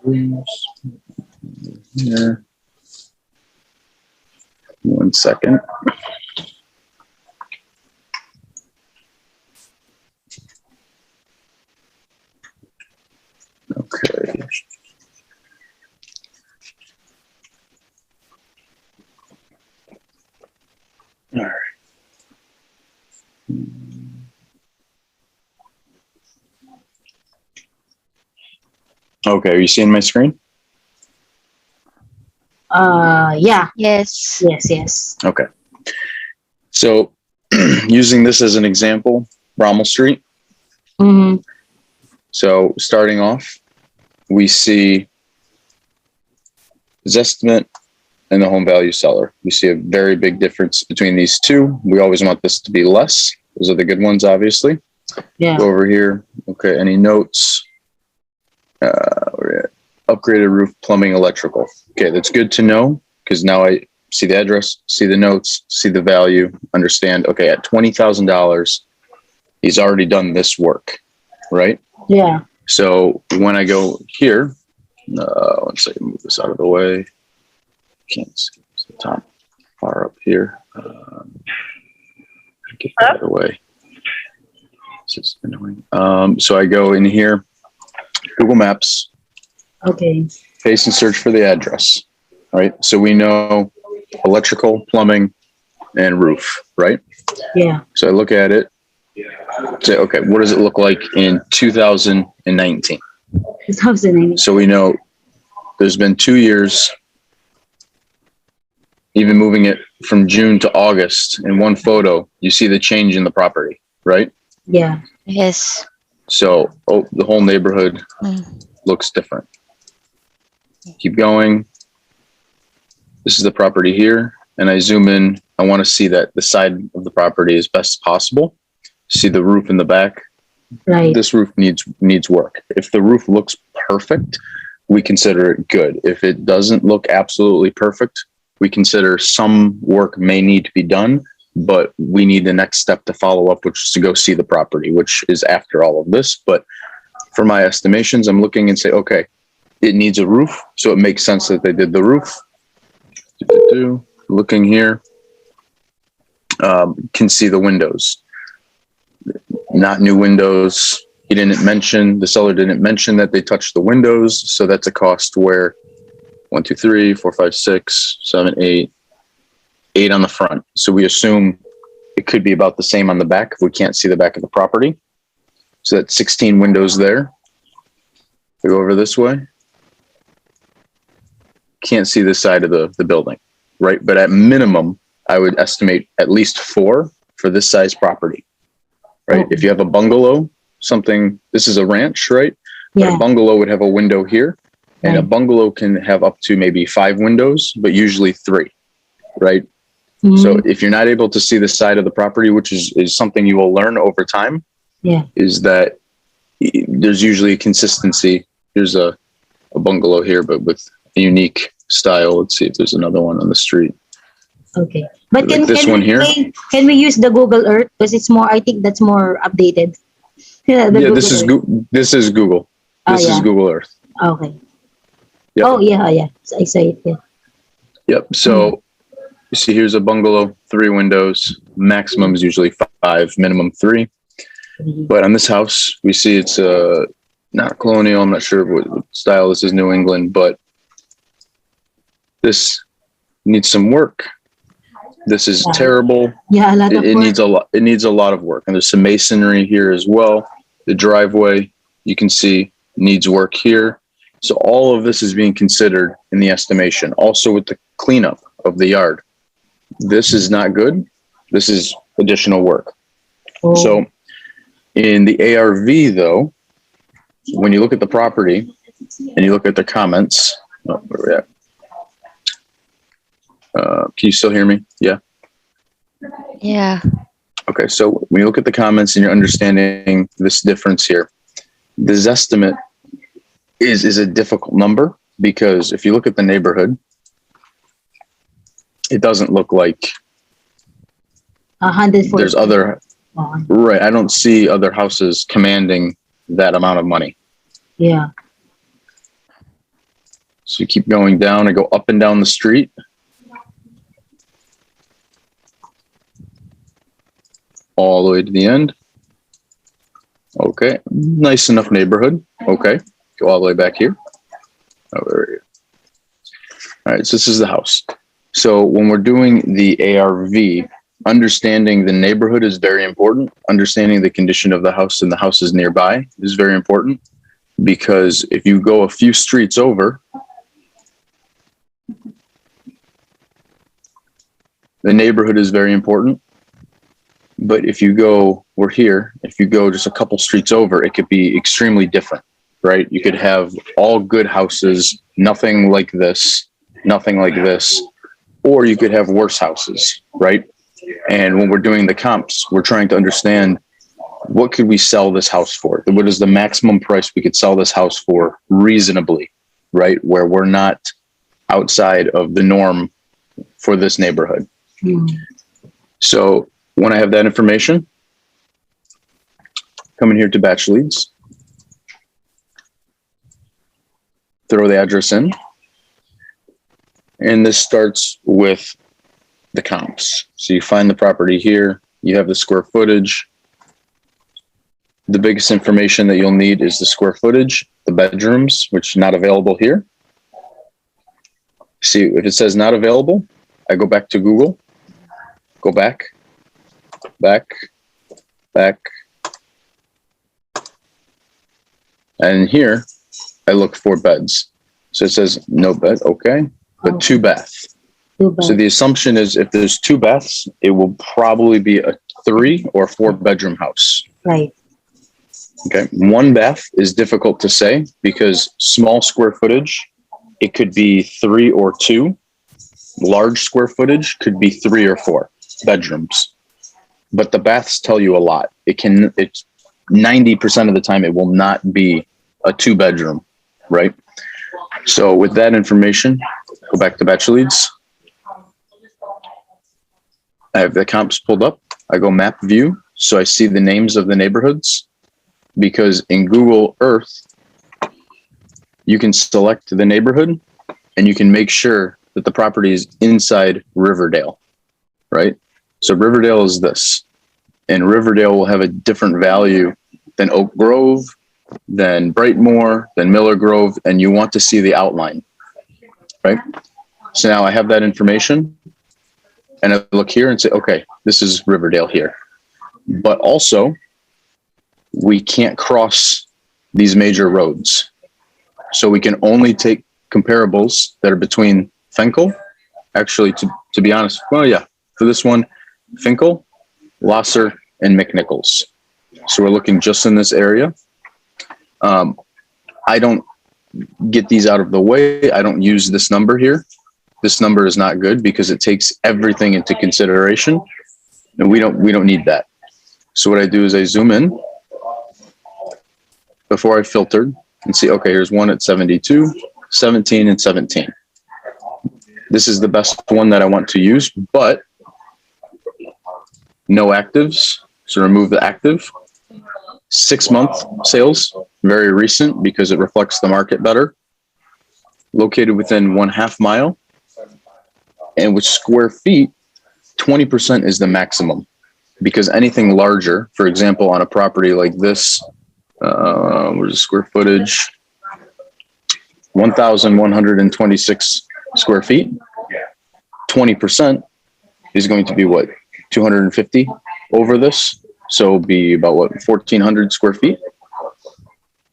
Yeah. 1 second. Okay. All right. Okay, are you seeing my screen? Yeah. Yes. Yes. Okay. So using this as an example, Rommel Street. Mm-hmm. So starting off, we see Zestimate and the home value seller. We see a very big difference between these two. We always want this to be less. Those are the good ones, obviously. Yeah. Go over here. Okay, any notes? We're at upgraded roof, plumbing, electrical. Okay, that's good to know because now I see the address, see the notes, see the value, understand, okay, at $20,000, he's already done this work, right? Yeah. So when I go here, one second, move this out of the way. Can't see it's the top far up here. Get that out of the way. This is annoying. So I go in here, Google Maps, Okay. paste and search for the address, right? So we know electrical, plumbing, and roof, right? Yeah. So I look at it, say, okay, what does it look like in 2019? 2009. So we know there's been 2 years, even moving it from June to August in one photo, you see the change in the property, right? Yeah. Yes. So the whole neighborhood looks different. Keep going. This is the property here. And I zoom in. I want to see that the side of the property is best possible. See the roof in the back. Right. This roof needs work. If the roof looks perfect, we consider it good. If it doesn't look absolutely perfect, we consider some work may need to be done, but we need the next step to follow up, which is to go see the property, which is after all of this. But for my estimations, I'm looking and say, okay, it needs a roof. So it makes sense that they did the roof. Looking here, can see the windows. Not new windows. The seller didn't mention that they touched the windows. So that's a cost where 1, 2, 3, 4, 5, 6, 7, 8 on the front. So we assume it could be about the same on the back if we can't see the back of the property. So that's 16 windows there. We go over this way. Can't see the side of the building, right? But at minimum, I would estimate at least 4 for this size property, right? If you have a bungalow, this is a ranch, right? But Yeah. a bungalow would have a window here, and a bungalow can have up to maybe 5 windows, but usually 3, right? Mm-hmm. So if you're not able to see the side of the property, which is something you will learn over time, is that there's usually a consistency. Here's a bungalow here, but with a unique style. Let's see if there's another one on the street. Okay. But Like this one here? Can we use the Google Earth? Because it's more, I think that's more updated. Yeah, this is Google. This is Google Earth. Okay. Yep. Oh, yeah. I say it, yeah. Yep. So you see here's a bungalow, 3 windows. Maximum is usually 5, minimum 3. But on this house, we see it's not colonial. I'm not sure what style this is, New England, but this needs some work. This is terrible. Yeah, a lot of It work. needs a lot. It needs a lot of work, and there's some masonry here as well. The driveway, you can see, needs work here. So all of this is being considered in the estimation. Also with the cleanup of the yard, this is not good. This is additional work. Oh. So in the ARV, though, when you look at the property and you look at the comments, where are we at? Can you still hear me? Yeah. Yeah. Okay. So when you look at the comments and you're understanding this difference here, this estimate is a difficult number because if you look at the neighborhood, it doesn't look like 140. there's other, right. I don't see other houses commanding that amount of money. Yeah. So you keep going down. I go up and down the street. All the way to the end. Okay, nice enough neighborhood. Okay, go all the way back here. Over here. All right, so this is the house. So when we're doing the ARV, understanding the neighborhood is very important. Understanding the condition of the house and the houses nearby is very important, because if you go a few streets over, the neighborhood is very important. But if you go, we're here, if you go just a couple streets over, it could be extremely different, right? You could have all good houses, nothing like this, or you could have worse houses, right? And when we're doing the comps, we're trying to understand, what could we sell this house for? What is the maximum price we could sell this house for reasonably, right? Where we're not outside of the norm for this neighborhood. So when I have that information, come in here to batch leads, throw the address in, and this starts with the comps. So you find the property here, you have the square footage. The biggest information that you'll need is the square footage, the bedrooms, which are not available here. See, if it says not available, I go back to Google, go back, and here I look for beds. So it says no bed, okay, but 2 bath. So the assumption is if there's 2 baths, it will probably be a 3 or 4 bedroom house. Right. Okay, 1 bath is difficult to say because small square footage, it could be 3 or 2. Large square footage could be 3 or 4 bedrooms. But the baths tell you a lot. It's 90% of the time it will not be a 2 bedroom, right? So with that information, go back to batch leads. I have the comps pulled up. I go map view. So I see the names of the neighborhoods, because in Google Earth, you can select the neighborhood and you can make sure that the property is inside Riverdale, right? So Riverdale is this, and Riverdale will have a different value than Oak Grove, than Brightmoor, than Miller Grove, and you want to see the outline, right? So now I have that information and I look here and say, okay, this is Riverdale here. But also, we can't cross these major roads. So we can only take comparables that are between Finkel, actually, to be honest, well, yeah, for this one, Finkel, Losser, and McNichols. So we're looking just in this area. I don't get these out of the way. I don't use this number here. This number is not good because it takes everything into consideration, and we don't need that. So what I do is I zoom in before I filtered and see, okay, here's one at 72, 17, and 17. This is the best one that I want to use, but no actives. So remove the active. 6-month sales, very recent because it reflects the market better. Located within 1/2 mile. And with square feet, 20% is the maximum, because anything larger, for example, on a property like this, where's the square footage? 1,126 square feet. 20% is going to be what? 250 over this. So it'll be about what? 1,400 square feet.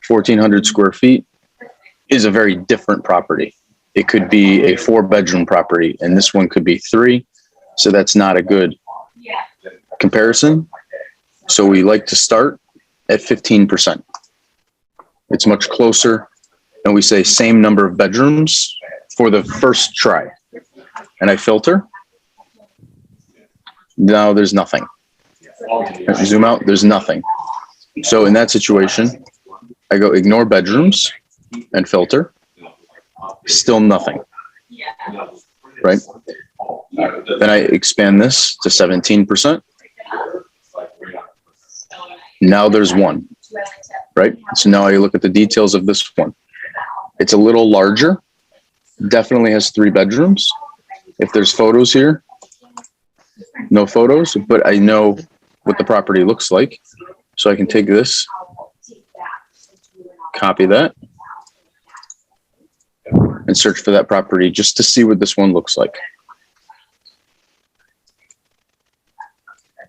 1,400 square feet is a very different property. It could be a 4-bedroom property, and this one could be 3. So that's not a good comparison. So we like to start at 15%. It's much closer, and we say same number of bedrooms for the first try. And I filter. Now there's nothing. Zoom out, there's nothing. So in that situation, I go ignore bedrooms and filter. Still nothing, right? Then I expand this to 17%. Now there's one, right? So now I look at the details of this one. It's a little larger, definitely has 3 bedrooms. If there's photos here, no photos, but I know what the property looks like. So I can take this, copy that, and search for that property just to see what this one looks like.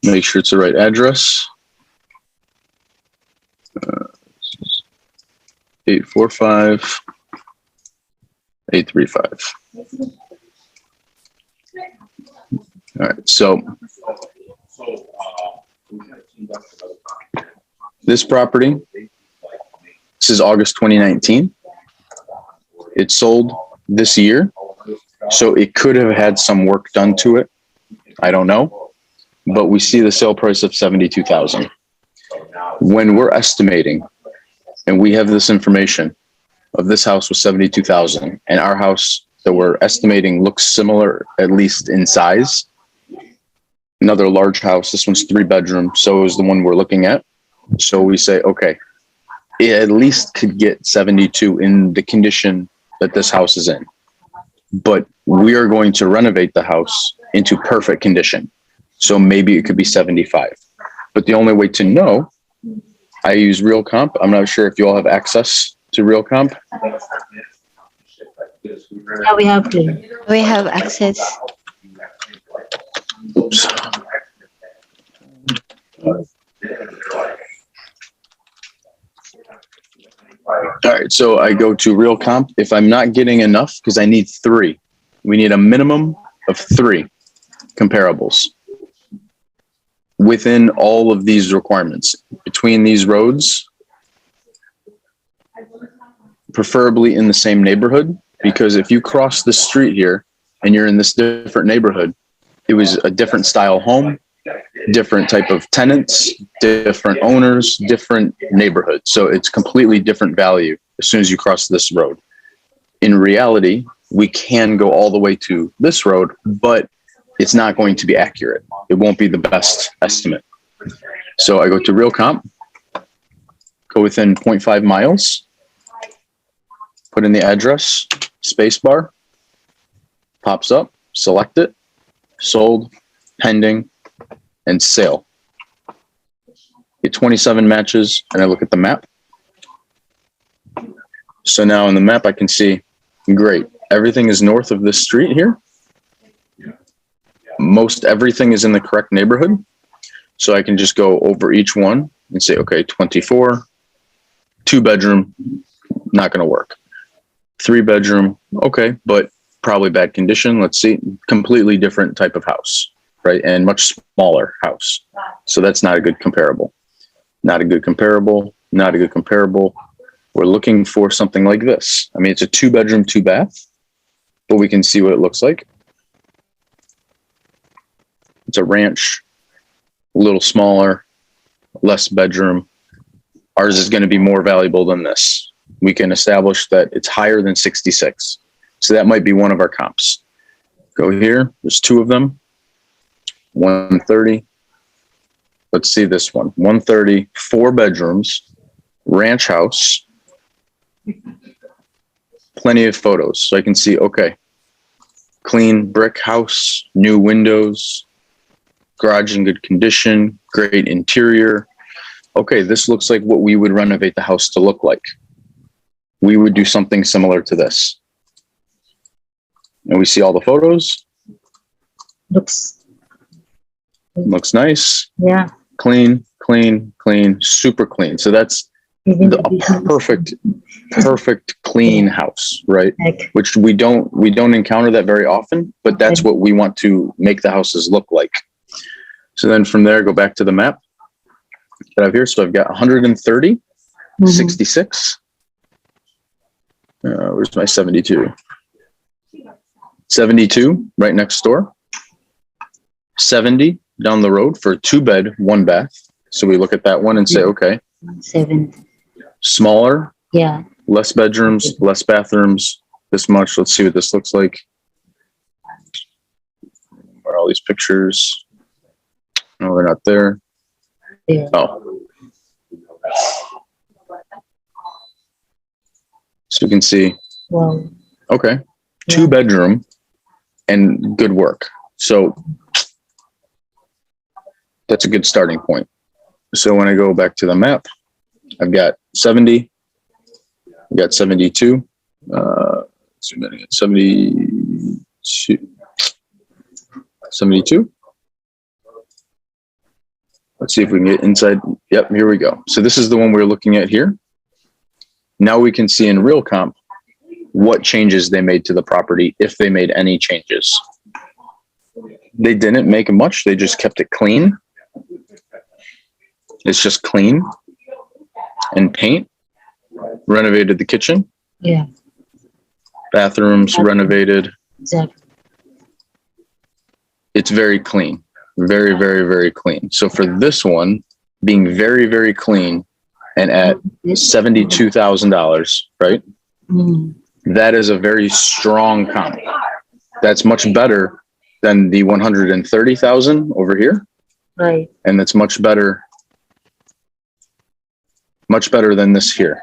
Make sure it's the right address. 845 835. All right, so this property, this is August 2019. It sold this year, so it could have had some work done to it. I don't know, but we see the sale price of $72,000. When we're estimating, and we have this information of this house was $72,000, and our house that we're estimating looks similar, at least in size. Another large house. This one's 3 bedrooms. So is the one we're looking at. So we say, okay, it at least could get 72 in the condition that this house is in. But we are going to renovate the house into perfect condition. So maybe it could be 75. But the only way to know, I use Realcomp. I'm not sure if you all have access to Realcomp. Yeah, we have to. We have access. Oops. All right, so I go to Realcomp. If I'm not getting enough, because I need 3, we need a minimum of 3 comparables within all of these requirements between these roads, preferably in the same neighborhood, because if you cross the street here and you're in this different neighborhood, it was a different style home, different type of tenants, different owners, different neighborhood. So it's completely different value as soon as you cross this road. In reality, we can go all the way to this road, but it's not going to be accurate. It won't be the best estimate. So I go to Realcomp, go within 0.5 miles, put in the address, spacebar, pops up, select it, sold, pending, and sale. Get 27 matches, and I look at the map. So now in the map, I can see, great, everything is north of this street here. Most everything is in the correct neighborhood. So I can just go over each one and say, okay, 24, 2 bedroom, not going to work. 3 bedroom, okay, but probably bad condition. Let's see, completely different type of house, right? And much smaller house. So that's not a good comparable. Not a good comparable, not a good comparable. We're looking for something like this. I mean, it's a 2 bedroom, 2 bath, but we can see what it looks like. It's a ranch, a little smaller, less bedroom. Ours is going to be more valuable than this. We can establish that it's higher than 66. So that might be one of our comps. Go here. There's 2 of them. 130. Let's see this one. 130, 4 bedrooms, ranch house. Plenty of photos. So I can see, okay, clean brick house, new windows, garage in good condition, great interior. Okay, this looks like what we would renovate the house to look like. We would do something similar to this. And we see all the photos. Looks Looks nice. yeah. Clean, clean, clean, super clean. So that's Even a perfect clean house, right? Like, Which we don't encounter that very often, but that's what we want to make the houses look like. So then from there, go back to the map that I have here. So I've got 130, 66. Where's my 72? 72 right next door. 70 down the road for a 2 bed, 1 bath. So we look at that one and say, okay, 7. smaller, Yeah. less bedrooms, less bathrooms, this much. Let's see what this looks like. Where are all these pictures? No, they're not there. Yeah. Oh. So you can see, Wow. okay, 2 bedroom, and good work. So that's a good starting point. So when I go back to the map, I've got 70, I've got 72, 72. Let's see if we can get inside. Yep, here we go. So this is the one we're looking at here. Now we can see in Realcomp what changes they made to the property, if they made any changes. They didn't make much. They just kept it clean. It's just clean and paint. Renovated the kitchen. Yeah, Bathrooms renovated. exactly. It's very clean. Very, very, very clean. So for this one, being very, very clean and at $72,000, right? Mm, That is a very strong comp. That's much better than the 130,000 over here. right. And that's much better than this here.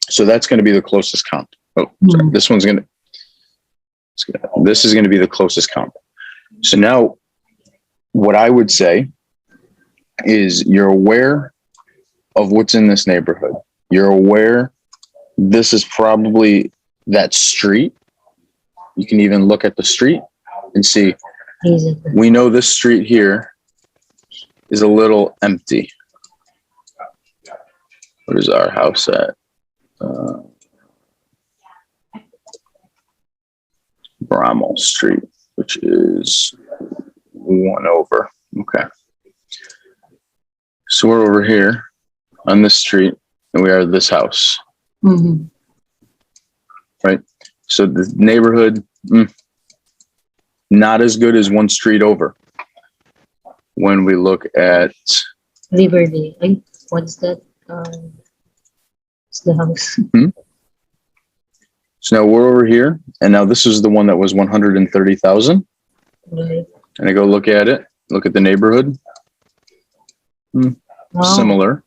So that's going to be the closest comp. Oh, sorry. Mm. This is going to be the closest comp. So now what I would say is you're aware of what's in this neighborhood. You're aware this is probably that street. You can even look at the street and see, Easy. we know this street here is a little empty. What is our house at? Bramall Street, which is 1 over. Okay. So we're over here on this street and we are this house, Mm-hmm. right? So the neighborhood, not as good as 1 street over. When we look at, Liberty. Like, what's that? It's the house. so now we're over here and now this is the one that was 130,000. Right. And I go look at it, look at the neighborhood. Wow. Similar,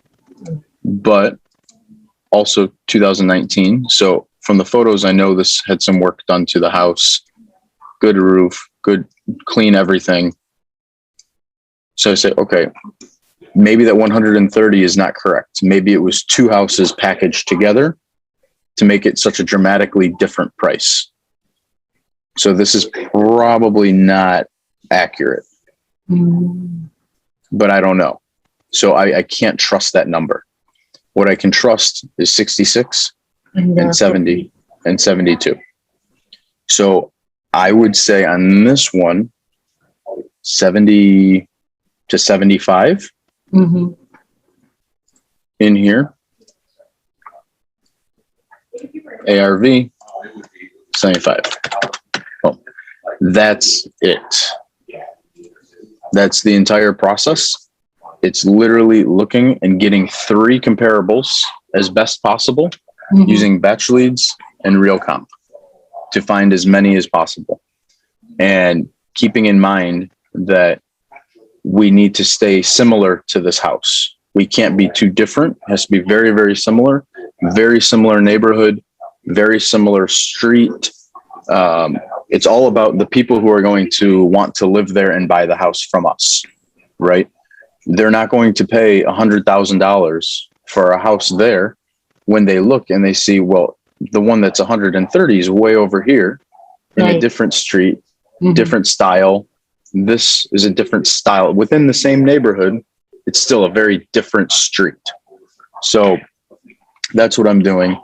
but also 2019. So from the photos, I know this had some work done to the house. Good roof, good, clean everything. So I say, okay, maybe that 130 is not correct. Maybe it was 2 houses packaged together to make it such a dramatically different price. So this is probably not accurate, Mm. but I don't know. So I can't trust that number. What I can trust is 66 and 70 and 72. So I would say on this one, 70 to 75 Mm-hmm. in here. ARV, 75. Well, that's it. That's the entire process. It's literally looking and getting 3 comparables as best possible Mm-hmm. using batch leads and Realcomp to find as many as possible. And keeping in mind that we need to stay similar to this house. We can't be too different. It has to be very, very similar neighborhood, very similar street. It's all about the people who are going to want to live there and buy the house from us, right? They're not going to pay $100,000 for a house there when they look and they see, well, the one that's 130 is way over here in a Right. different street, Mhm. different style. This is a different style within the same neighborhood. It's still a very different street. So that's what I'm doing.